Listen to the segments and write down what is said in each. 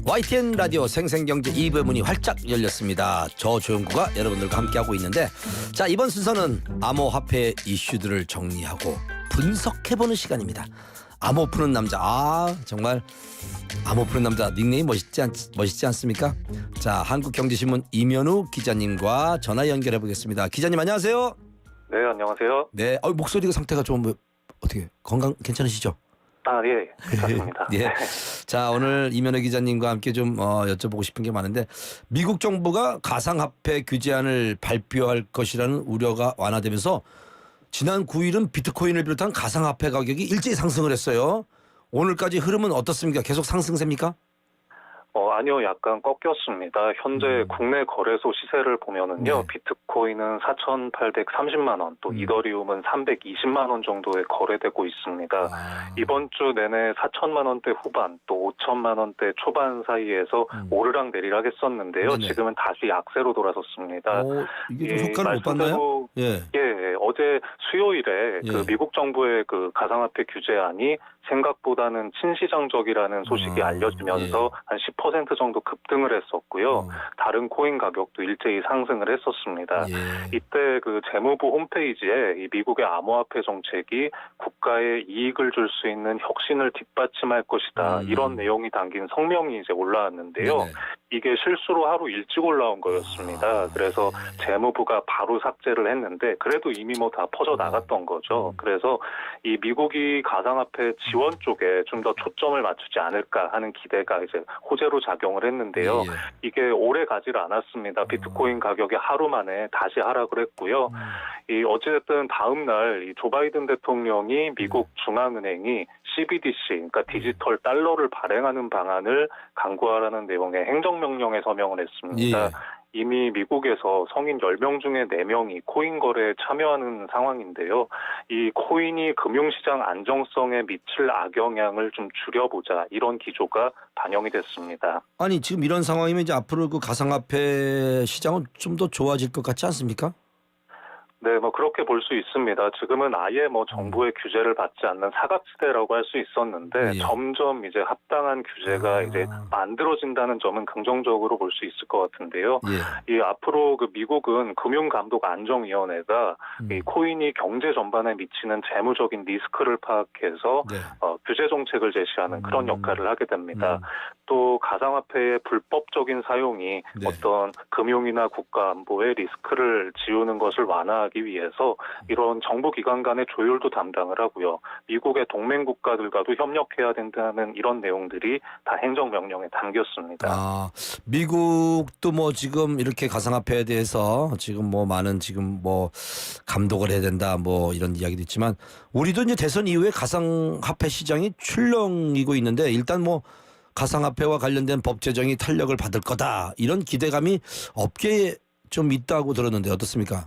YTN 라디오 생생경제 2부 문이 활짝 열렸습니다. 저 조영구가 여러분들과 함께하고 있는데, 자, 이번 순서는 암호화폐 이슈들을 정리하고 분석해보는 시간입니다. 암호 푸는 남자, 정말 암호 푸는 남자 닉네임 멋있지 않습니까? 자, 한국경제신문 이면우 기자님과 전화 연결해 보겠습니다. 기자님 안녕하세요. 네, 안녕하세요. 네, 목소리가 상태가 좀 어떻게 건강 괜찮으시죠? 예, 괜찮습니다. 예. 자, 오늘 이면호 기자님과 함께 좀 여쭤보고 싶은 게 많은데, 미국 정부가 가상화폐 규제안을 발표할 것이라는 우려가 완화되면서 지난 9일은 비트코인을 비롯한 가상화폐 가격이 일제히 상승을 했어요. 오늘까지 흐름은 어떻습니까? 계속 상승세입니까? 아니요, 약간 꺾였습니다. 현재 국내 거래소 시세를 보면은요, 네. 비트코인은 4,830만 원, 또 이더리움은 320만 원 정도에 거래되고 있습니다. 이번 주 내내 4천만 원대 후반, 또 5천만 원대 초반 사이에서 오르락 내리락 했었는데요. 네네. 지금은 다시 약세로 돌아섰습니다. 이게 좀 효과를 못 봤나요? 예. 어제 수요일에 예. 그 미국 정부의 그 가상화폐 규제안이 생각보다는 친시장적이라는 소식이 알려지면서 한 10% 정도 급등을 했었고요. 다른 코인 가격도 일제히 상승을 했었습니다. 이때 그 재무부 홈페이지에 이 미국의 암호화폐 정책이 국가에 이익을 줄 수 있는 혁신을 뒷받침할 것이다. 이런 내용이 담긴 성명이 이제 올라왔는데요. 네네. 이게 실수로 하루 일찍 올라온 거였습니다. 그래서 재무부가 바로 삭제를 했는데 그래도 이미 뭐 다 퍼져 나갔던 거죠. 그래서 이 미국이 가상화폐 지원 쪽에 좀 더 초점을 맞추지 않을까 하는 기대가 이제 호재로 작용을 했는데요. 이게 오래 가지를 않았습니다. 비트코인 가격이 하루 만에 다시 하락을 했고요. 이 어찌됐든 다음 날 이 조 바이든 대통령이 미국 중앙은행이 CBDC, 그러니까 디지털 달러를 발행하는 방안을 강구하라는 내용의 행정명령에 서명을 했습니다. 이미 미국에서 성인 10명 중에 4명이 코인 거래에 참여하는 상황인데요. 이 코인이 금융시장 안정성에 미칠 악영향을 좀 줄여보자, 이런 기조가 반영이 됐습니다. 아니, 지금 이런 상황이면 이제 앞으로 그 가상화폐 시장은 좀 더 좋아질 것 같지 않습니까? 네, 뭐 그렇게 볼 수 있습니다. 지금은 아예 뭐 정부의 규제를 받지 않는 사각지대라고 할 수 있었는데 점점 이제 합당한 규제가 이제 만들어진다는 점은 긍정적으로 볼 수 있을 것 같은데요. 이 앞으로 그 미국은 금융감독안정위원회가 이 코인이 경제 전반에 미치는 재무적인 리스크를 파악해서 규제 정책을 제시하는 그런 역할을 하게 됩니다. 또 가상화폐의 불법적인 사용이 어떤 금융이나 국가 안보의 리스크를 지우는 것을 완화하기 위해서 이런 정부 기관 간의 조율도 담당을 하고요. 미국의 동맹 국가들과도 협력해야 된다는 이런 내용들이 다 행정명령에 담겼습니다. 미국도 뭐 지금 이렇게 가상화폐에 대해서 지금 뭐 많은 지금 뭐 감독을 해야 된다 뭐 이런 이야기도 있지만, 우리도 이제 대선 이후에 가상화폐 시장이 출렁이고 있는데, 일단 뭐 가상화폐와 관련된 법 제정이 탄력을 받을 거다, 이런 기대감이 업계에 좀 있다고 들었는데 어떻습니까?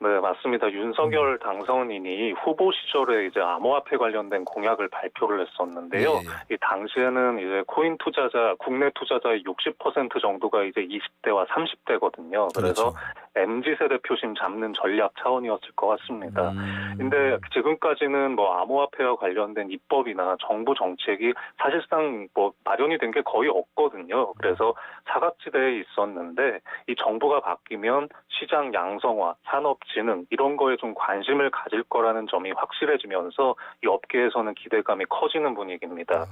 네, 맞습니다. 윤석열 당선인이 후보 시절에 이제 암호화폐 관련된 공약을 발표를 했었는데요. 이 당시에는 이제 코인 투자자, 국내 투자자의 60% 정도가 이제 20대와 30대거든요. 그래서 MZ세대 표심 잡는 전략 차원이었을 것 같습니다. 근데 지금까지는 뭐 암호화폐와 관련된 입법이나 정부 정책이 사실상 뭐 마련이 된 게 거의 없거든요. 그래서 사각지대에 있었는데 이 정부가 바뀌면 시장 양성화, 산업 진흥 이런 거에 좀 관심을 가질 거라는 점이 확실해지면서 이 업계에서는 기대감이 커지는 분위기입니다.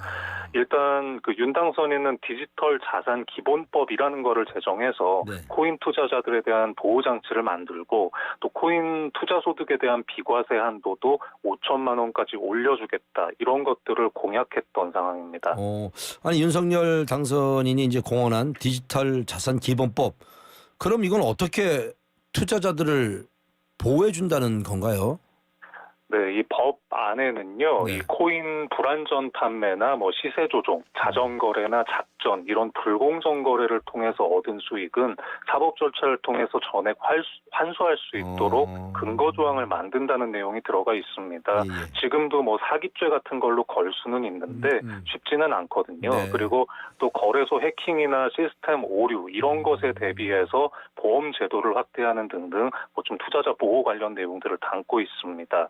일단 그 윤 당선인은 디지털 자산 기본법이라는 거를 제정해서 코인 투자자들에 대한 보호 장치를 만들고, 또 코인 투자 소득에 대한 비과세 한도도 5천만 원까지 올려주겠다, 이런 것들을 공약했던 상황입니다. 아니, 윤석열 당선인이 이제 공언한 디지털 자산 기본법, 그럼 이건 어떻게 투자자들을 보호해준다는 건가요? 네, 이 법 안에는요, 이 코인 불안전 판매나 뭐 시세 조종, 자정 거래나 작전 이런 불공정 거래를 통해서 얻은 수익은 사법 절차를 통해서 전액 환수할 수 있도록 근거 조항을 만든다는 내용이 들어가 있습니다. 지금도 뭐 사기죄 같은 걸로 걸 수는 있는데 쉽지는 않거든요. 그리고 또 거래소 해킹이나 시스템 오류 이런 것에 대비해서 보험 제도를 확대하는 등등 뭐 좀 투자자 보호 관련 내용들을 담고 있습니다.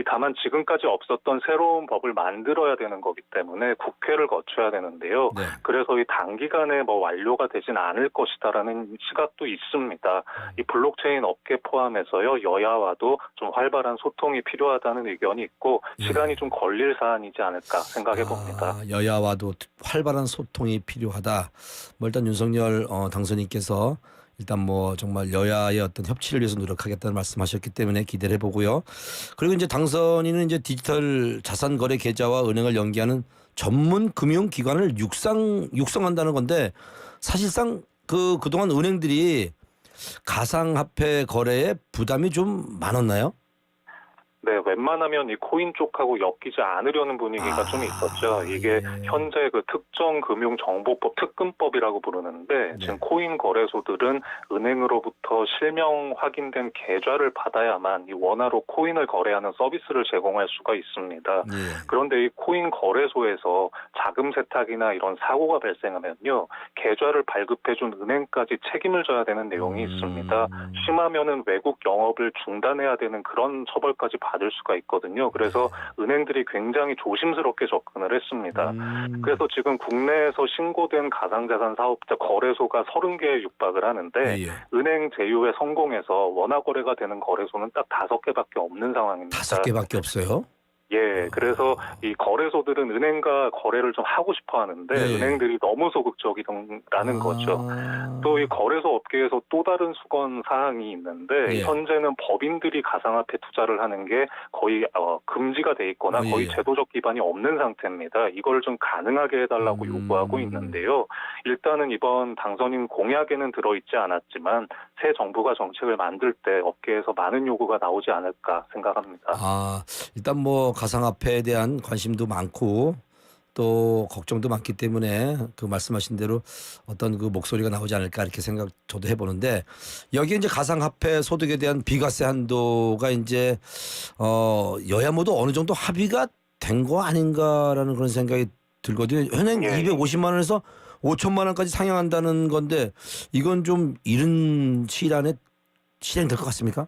다만 지금 지금까지 없었던 새로운 법을 만들어야 되는 거기 때문에 국회를 거쳐야 되는데요. 네. 그래서 이 단기간에 뭐 완료가 되진 않을 것이다라는 시각도 있습니다. 이 블록체인 업계 포함해서요, 여야와도 좀 활발한 소통이 필요하다는 의견이 있고 예. 시간이 좀 걸릴 사안이지 않을까 생각해 봅니다. 여야와도 활발한 소통이 필요하다. 뭐 일단 윤석열 당선인께서 일단 뭐 정말 여야의 어떤 협치를 위해서 노력하겠다는 말씀하셨기 때문에 기대를 해보고요. 그리고 이제 당선인은 이제 디지털 자산 거래 계좌와 은행을 연계하는 전문 금융 기관을 육성한다는 건데 사실상 그동안 은행들이 가상화폐 거래에 부담이 좀 많았나요? 네, 웬만하면 이 코인 쪽하고 엮이지 않으려는 분위기가 좀 있었죠. 이게 예. 현재 그 특정금융정보법 특금법이라고 부르는데 네. 지금 코인 거래소들은 은행으로부터 실명 확인된 계좌를 받아야만 이 원화로 코인을 거래하는 서비스를 제공할 수가 있습니다. 예. 그런데 이 코인 거래소에서 자금 세탁이나 이런 사고가 발생하면요, 계좌를 발급해준 은행까지 책임을 져야 되는 내용이 있습니다. 심하면은 외국 영업을 중단해야 되는 그런 처벌까지 받을 수가 있거든요. 그래서 은행들이 굉장히 조심스럽게 접근을 했습니다. 그래서 지금 국내에서 신고된 가상자산 사업자 거래소가 30개에 육박을 하는데 예. 은행 제휴에 성공해서 원화 거래가 되는 거래소는 딱 5개밖에 없는 상황입니다. 5개밖에 없어요? 예, 그래서 이 거래소들은 은행과 거래를 좀 하고 싶어 하는데 예. 은행들이 너무 소극적이라는 거죠. 또 이 거래소 업계에서 또 다른 수건 사항이 있는데 예. 현재는 법인들이 가상화폐 투자를 하는 게 거의 금지가 돼 있거나 거의 예. 제도적 기반이 없는 상태입니다. 이걸 좀 가능하게 해달라고 요구하고 있는데요. 일단은 이번 당선인 공약에는 들어있지 않았지만 새 정부가 정책을 만들 때 업계에서 많은 요구가 나오지 않을까 생각합니다. 일단 뭐 가상화폐에 대한 관심도 많고 또 걱정도 많기 때문에 그 말씀하신 대로 어떤 그 목소리가 나오지 않을까 이렇게 생각 저도 해보는데 여기 이제 가상화폐 소득에 대한 비과세 한도가 이제 여야 모두 어느 정도 합의가 된 거 아닌가라는 그런 생각이 들거든요. 현행 예. 250만 원에서 5천만 원까지 상향한다는 건데 이건 좀 이른 시일 안에 실행될 것 같습니까?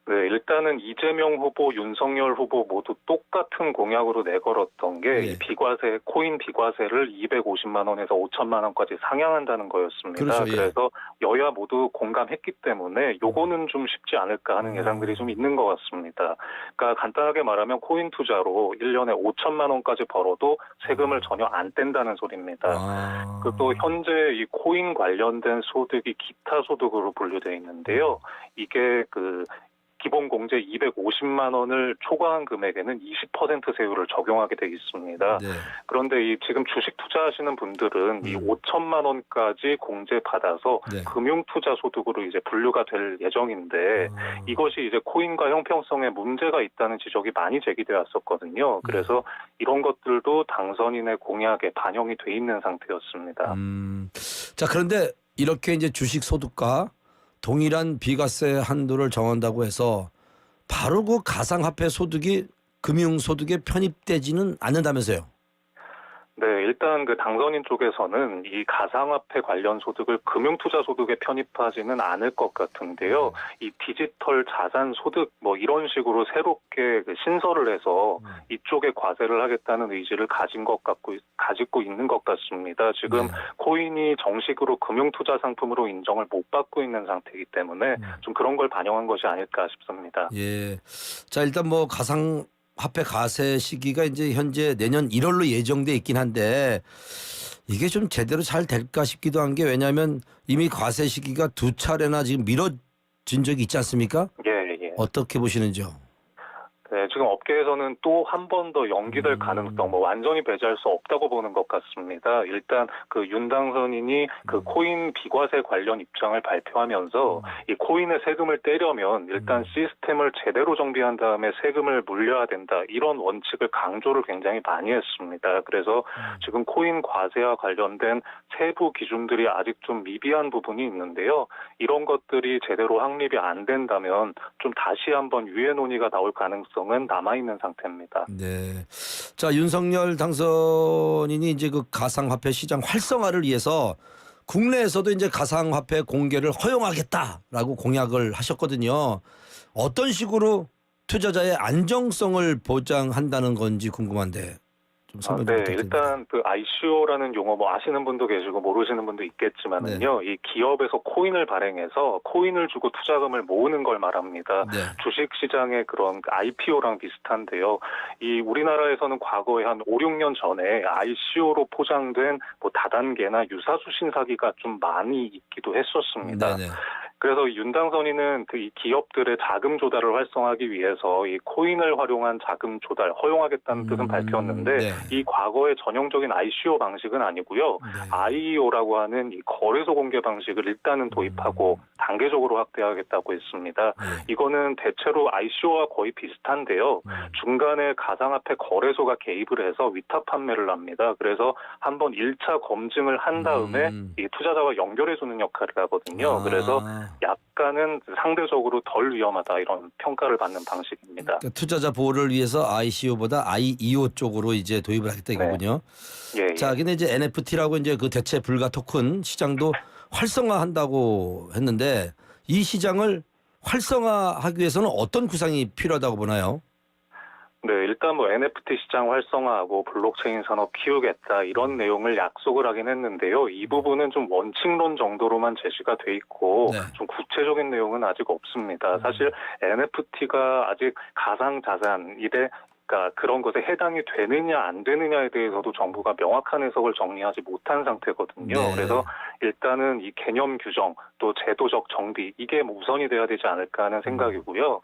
네, 일단은 이재명 후보, 윤석열 후보 모두 똑같은 공약으로 내걸었던 게 예. 이 비과세, 코인 비과세를 250만 원에서 5천만 원까지 상향한다는 거였습니다. 그렇죠, 예. 그래서 여야 모두 공감했기 때문에 요거는 좀 쉽지 않을까 하는 예상들이 좀 있는 것 같습니다. 그러니까 간단하게 말하면 코인 투자로 1년에 5천만 원까지 벌어도 세금을 전혀 안 뗀다는 소리입니다. 그리고 또 현재 이 코인 관련된 소득이 기타 소득으로 분류되어 있는데요. 이게 기본 공제 250만 원을 초과한 금액에는 20% 세율을 적용하게 되어 있습니다. 네. 그런데 이 지금 주식 투자하시는 분들은 이 5천만 원까지 공제 받아서 네. 금융 투자 소득으로 이제 분류가 될 예정인데 이것이 이제 코인과 형평성에 문제가 있다는 지적이 많이 제기되었었거든요. 그래서 이런 것들도 당선인의 공약에 반영이 돼 있는 상태였습니다. 자, 그런데 이렇게 이제 주식 소득과 동일한 비과세 한도를 정한다고 해서 바로 그 가상화폐 소득이 금융 소득에 편입되지는 않는다면서요? 네, 일단 당선인 쪽에서는 이 가상화폐 관련 소득을 금융투자 소득에 편입하지는 않을 것 같은데요. 이 디지털 자산 소득 뭐 이런 식으로 새롭게 신설을 해서 이쪽에 과세를 하겠다는 의지를 가지고 있는 것 같습니다. 지금 코인이 정식으로 금융투자 상품으로 인정을 못 받고 있는 상태이기 때문에 좀 그런 걸 반영한 것이 아닐까 싶습니다. 예. 자, 일단 뭐 화폐 과세 시기가 이제 현재 내년 1월로 예정돼 있긴 한데 이게 좀 제대로 잘 될까 싶기도 한 게 왜냐하면 이미 과세 시기가 2차례나 지금 미뤄진 적이 있지 않습니까? 예. 어떻게 보시는지요? 네, 지금 업계에서는 또 한 번 더 연기될 가능성, 완전히 배제할 수 없다고 보는 것 같습니다. 일단 윤 당선인이 코인 비과세 관련 입장을 발표하면서 이 코인의 세금을 떼려면 일단 시스템을 제대로 정비한 다음에 세금을 물려야 된다. 이런 원칙을 강조를 굉장히 많이 했습니다. 그래서 지금 코인 과세와 관련된 세부 기준들이 아직 좀 미비한 부분이 있는데요. 이런 것들이 제대로 확립이 안 된다면 좀 다시 한번 유예 논의가 나올 가능성은 남아있는 상태입니다. 네. 자, 윤석열 당선인이 이제 그 가상화폐 시장 활성화를 위해서 국내에서도 이제 가상화폐 공개를 허용하겠다라고 공약을 하셨거든요. 어떤 식으로 투자자의 안정성을 보장한다는 건지 궁금한데 좀 설명 좀 네, 부탁드립니다. 일단 그 ICO라는 용어 뭐 아시는 분도 계시고 모르시는 분도 있겠지만은요, 이 기업에서 코인을 발행해서 코인을 주고 투자금을 모으는 걸 말합니다. 네. 주식 시장의 그런 IPO랑 비슷한데요. 이 우리나라에서는 과거에 한 5, 6년 전에 ICO로 포장된 뭐 다단계나 유사수신 사기가 좀 많이 있기도 했었습니다. 네네. 그래서 윤당선인은 그 이 기업들의 자금 조달을 활성화하기 위해서 이 코인을 활용한 자금 조달 허용하겠다는 뜻은 밝혔는데 네. 이 과거의 전형적인 ICO 방식은 아니고요. 네. IEO라고 하는 이 거래소 공개 방식을 일단은 도입하고 단계적으로 확대하겠다고 했습니다. 네. 이거는 대체로 ICO와 거의 비슷한데요. 중간에 가상화폐 거래소가 개입을 해서 위탁 판매를 합니다. 그래서 한번 1차 검증을 한 다음에 이 투자자와 연결해주는 역할을 하거든요. 그래서 약간은 상대적으로 덜 위험하다 이런 평가를 받는 방식입니다. 그러니까 투자자 보호를 위해서 ICO보다 IEO 쪽으로 이제 도입을 하겠다 이거군요. 예, 자, 근데 이제 NFT라고 이제 그 대체 불가 토큰 시장도 활성화한다고 했는데 이 시장을 활성화하기 위해서는 어떤 구상이 필요하다고 보나요? 네, 일단 뭐 NFT 시장 활성화하고 블록체인 산업 키우겠다 이런 내용을 약속을 하긴 했는데요. 이 부분은 좀 원칙론 정도로만 제시가 돼 있고 네. 좀 구체적인 내용은 아직 없습니다. 사실 NFT가 아직 가상자산이래 그러니까 그런 것에 해당이 되느냐 안 되느냐에 대해서도 정부가 명확한 해석을 정리하지 못한 상태거든요. 네. 그래서 일단은 이 개념 규정 또 제도적 정비 이게 뭐 우선이 돼야 되지 않을까 하는 생각이고요.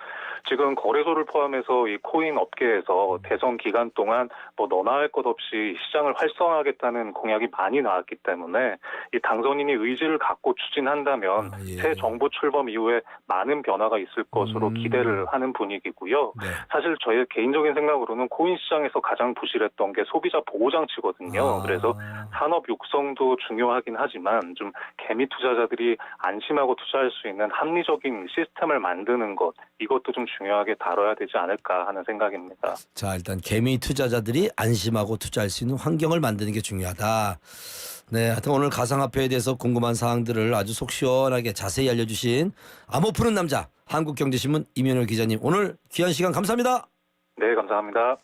지금 거래소를 포함해서 이 코인 업계에서 대선 기간 동안 뭐 너나 할 것 없이 시장을 활성화하겠다는 공약이 많이 나왔기 때문에 이 당선인이 의지를 갖고 추진한다면 아, 예. 새 정부 출범 이후에 많은 변화가 있을 것으로 기대를 하는 분위기고요. 네. 사실 저의 개인적인 생각으로는 코인 시장에서 가장 부실했던 게 소비자 보호 장치거든요. 그래서 산업 육성도 중요하긴 하지만 좀 개미 투자자들이 안심하고 투자할 수 있는 합리적인 시스템을 만드는 것 이것도 좀 중요하게 다뤄야 되지 않을까 하는 생각입니다. 자, 일단 개미 투자자들이 안심하고 투자할 수 있는 환경을 만드는 게 중요하다. 네, 하여튼 오늘 가상화폐에 대해서 궁금한 사항들을 아주 속 시원하게 자세히 알려주신 암호 푸는 남자 한국경제신문 임현우 기자님 오늘 귀한 시간 감사합니다. 네, 감사합니다.